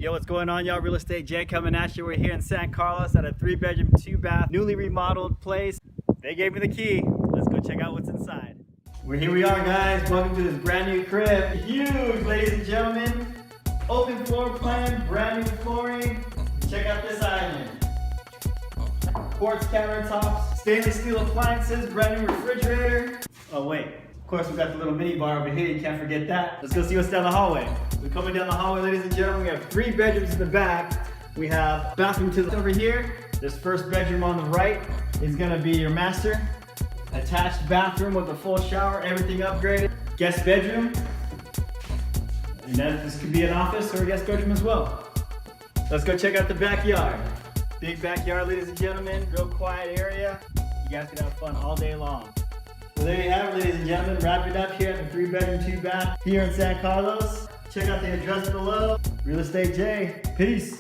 Yo, what's going on, y'all? Real Estate Jay coming at you. We're here in San Carlos at a 3-bedroom, 2-bath, newly remodeled place. They gave me the key. Let's go check out what's inside. Here we are, guys. Welcome to this brand new crib. Huge, ladies and gentlemen. Open floor plan, brand new flooring. Check out this island. Quartz countertops, stainless steel appliances, brand new refrigerator. Oh wait, of course we got the little mini bar over here. You can't forget that. Let's go see what's down the hallway. We're coming down the hallway, ladies and gentlemen. We have 3 bedrooms in the back. We have bathroom to the over here. This first bedroom on the right is gonna be your master. Attached bathroom with a full shower, everything upgraded. Guest bedroom. And then this could be an office or a guest bedroom as well. Let's go check out the backyard. Big backyard, ladies and gentlemen. Real quiet area. You guys can have fun all day long. So there you have it, ladies and gentlemen. Wrapping up here at the 3-bedroom, 2-bath here in San Carlos. Check out the address below. Real Estate J. Peace.